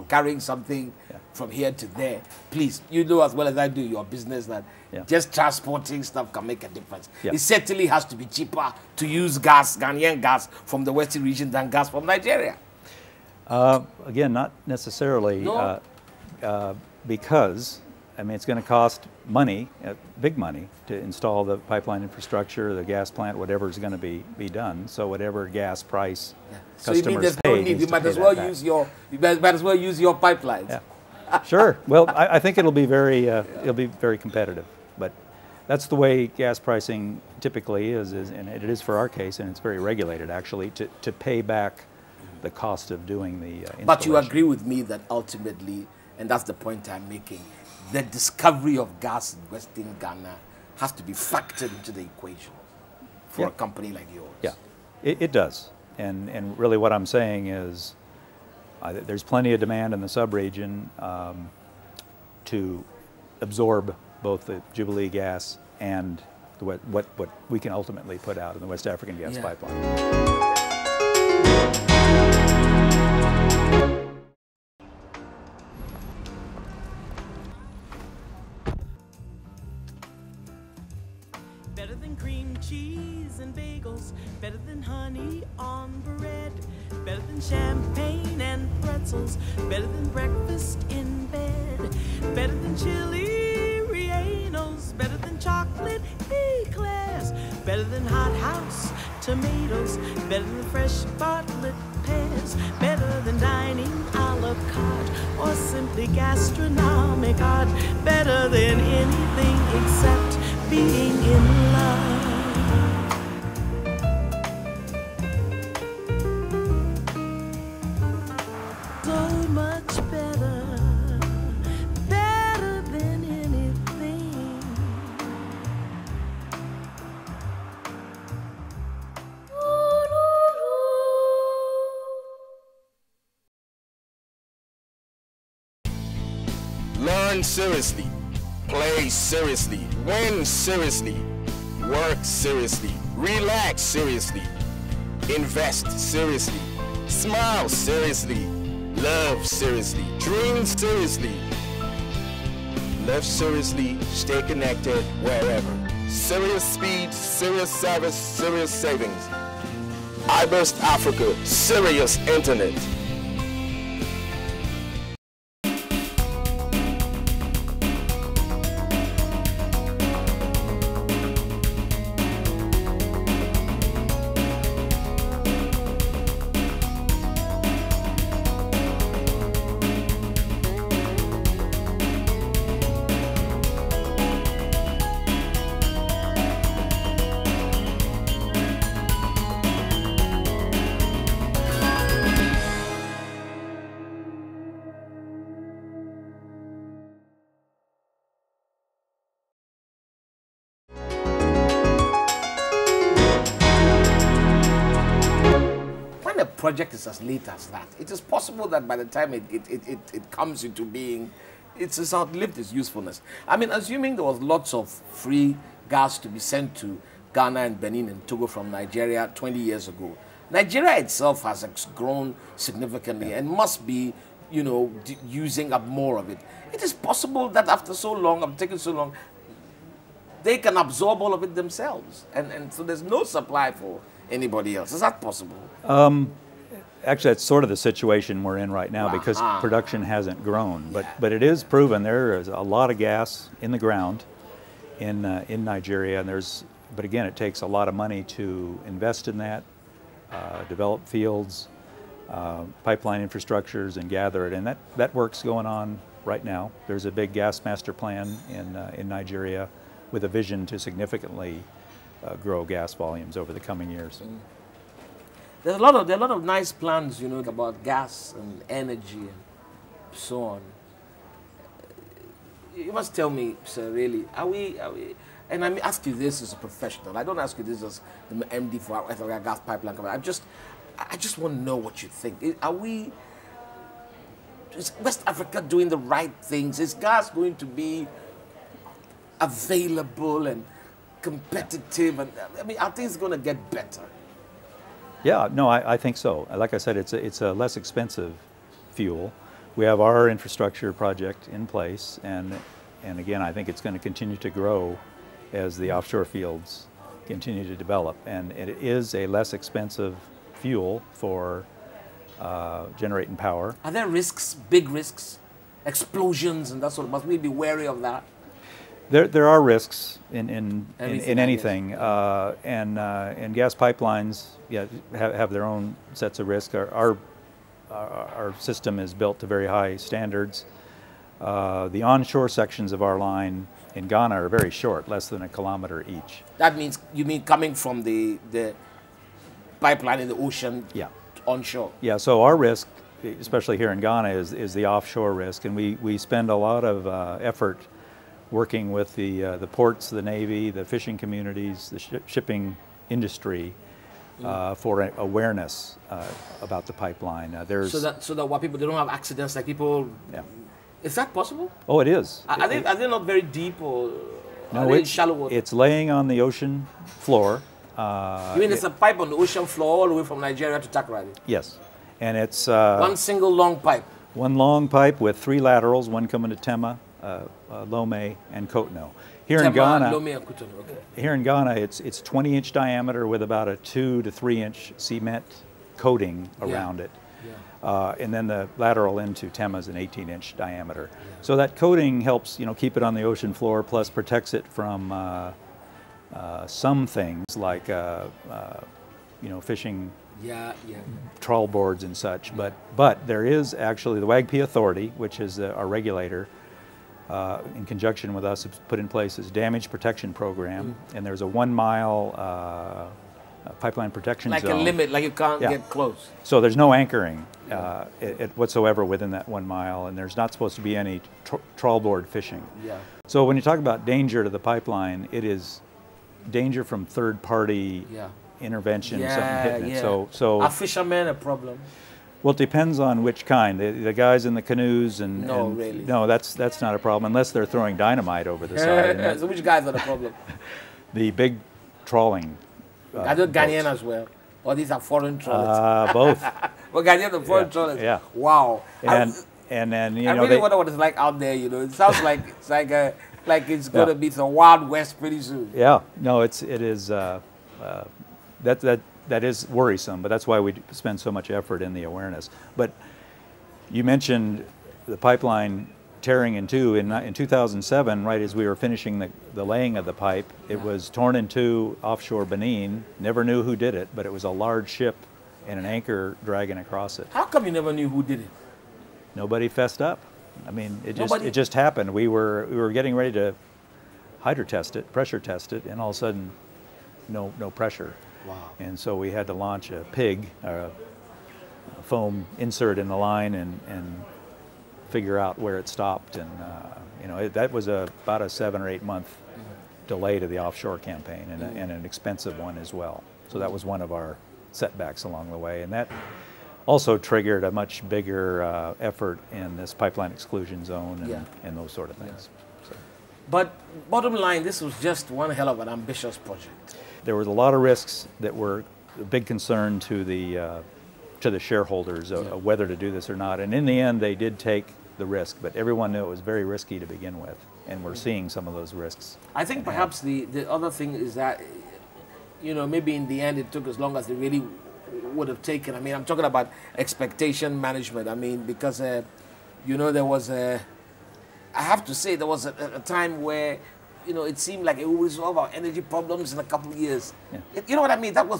carrying something from here to there. Please, you know as well as I do your business that just transporting stuff can make a difference. It certainly has to be cheaper to use gas, Ghanaian gas, from the Western region than gas from Nigeria. Again, not necessarily, No? because I mean, it's going to cost money, big money, to install the pipeline infrastructure, the gas plant, whatever is going to be done. So whatever gas price So you mean there's no need? You might as well use your pipelines. Yeah. Sure. Well, I think it'll be very competitive. But that's the way gas pricing typically is, and it is for our case, and it's very regulated actually to pay back the cost of doing the installation. But you agree with me that ultimately, and that's the point I'm making, the discovery of gas in Western Ghana has to be factored into the equation for a company like yours. Yeah, it does. And really what I'm saying is there's plenty of demand in the sub-region to absorb both the Jubilee gas and what we can ultimately put out in the West African gas pipeline. Better than cream cheese and bagels, better than honey on bread, better than champagne and pretzels, better than breakfast in bed, better than chili rellenos, better than chocolate eclairs, better than hothouse tomatoes, better than fresh bartlett pears, better than dining a la carte or simply gastronomic art, better than anything except being in love. So much better, better than anything. Learn seriously. Play seriously, win seriously, work seriously, relax seriously, invest seriously, smile seriously, love seriously, dream seriously, live seriously, stay connected wherever. Serious speed, serious service, serious savings. iBurst Africa, serious internet. Project is as late as that. It is possible that by the time it comes into being, it's outlived its usefulness. I mean, assuming there was lots of free gas to be sent to Ghana and Benin and Togo from Nigeria 20 years ago, Nigeria itself has grown significantly and must be, you know, using up more of it. It is possible that after so long, taken so long, they can absorb all of it themselves, and so there's no supply for anybody else. Is that possible? Actually, that's sort of the situation we're in right now because production hasn't grown. But it is proven there is a lot of gas in the ground in Nigeria, and but again, it takes a lot of money to invest in that, develop fields, pipeline infrastructures, and gather it. And that work's going on right now. There's a big gas master plan in Nigeria with a vision to significantly grow gas volumes over the coming years. There are a lot of nice plans, you know, about gas and energy and so on. You must tell me, sir, really, are we, and I ask you this as a professional. I don't ask you this as the MD for our gas pipeline company. I just want to know what you think. Is West Africa doing the right things? Is gas going to be available and competitive? And I mean, are things going to get better? Yeah, no, I think so. Like I said, it's a less expensive fuel. we have our infrastructure project in place, and again, I think it's going to continue to grow as the offshore fields continue to develop. And it is a less expensive fuel for generating power. Are there risks, big risks, explosions and that sort of? Must we be wary of that? There are risks in Anything, anything, and gas pipelines, yeah, have their own sets of risk. Our system is built to very high standards. The onshore sections of our line in Ghana are very short, less than 1 kilometer each. That means, you mean coming from the pipeline in the ocean, Yeah. onshore? Yeah, so our risk, especially here in Ghana, is the offshore risk, and we spend a lot of effort working with the ports, the Navy, the fishing communities, the shipping industry for awareness about the pipeline. So that what people, they don't have accidents like people. Yeah. Is that possible? Oh, it is. Are they not very deep, or No, are they in shallow water? it's laying on the ocean floor. You mean it's a pipe on the ocean floor all the way from Nigeria to Takoradi? Yes, and it's One single long pipe. one long pipe with 3 laterals, one coming to Tema, Lome, and Cotonou. Here in Tema, Ghana, Lome, and Cotonou, okay. here in Ghana, it's 20-inch diameter with about a 2 to 3-inch cement coating around it. Yeah. And then the lateral into Tema is an 18-inch diameter. So that coating helps, keep it on the ocean floor, plus protects it from some things like, fishing Yeah. trawl boards and such. But there is actually the WAGP Authority, which is our regulator, in conjunction with us, has put in place this damage protection program, and there's a 1-mile pipeline protection Like zone. a limit, like you can't Yeah. get close. So there's no anchoring whatsoever within that 1 mile, and there's not supposed to be any trawl board fishing. Yeah. So when you talk about danger to the pipeline, it is danger from third-party intervention, something hitting it. So are fishermen a problem? well, it depends on which kind. The guys in the canoes and Really. No, that's not a problem unless they're throwing dynamite over the side. And So which guys are the problem? the big trawling. Are they Ghanaian boats. as well? Or these are foreign trawlers? Both. Well, Ghanaian and foreign trawlers. Yeah. Wow. And then I really wonder what it's like out there. It sounds like it's gonna be the Wild West pretty soon. Yeah, no, it is that is worrisome, but that's why we spend so much effort in the awareness. But you mentioned the pipeline tearing in two in 2007, right as we were finishing the laying of the pipe. It was torn in two offshore Benin. Never knew who did it, but it was a large ship and an anchor dragging across it. How come you never knew who did it? Nobody fessed up. I mean, it Nobody? just happened. We were getting ready to hydro test it, pressure test it, and all of a sudden, no pressure. Wow. And And so we had to launch a pig, a foam insert in the line, and figure out where it stopped. And that was about a 7 or 8 month delay to the offshore campaign, and an expensive one as well. So that was one of our setbacks along the way, and that also triggered a much bigger effort in this pipeline exclusion zone and those sort of things. So. But bottom line, this was just one hell of an ambitious project. There was a lot of risks that were a big concern to the shareholders of whether to do this or not. And in the end, they did take the risk, but everyone knew it was very risky to begin with, and we're seeing some of those risks. I think perhaps the other thing is that, maybe in the end it took as long as they really would have taken. I mean, I'm talking about expectation management. I mean, because, there was I have to say, there was a time where, it seemed like it would resolve our energy problems in a couple of years. Yeah. You know what I mean? That was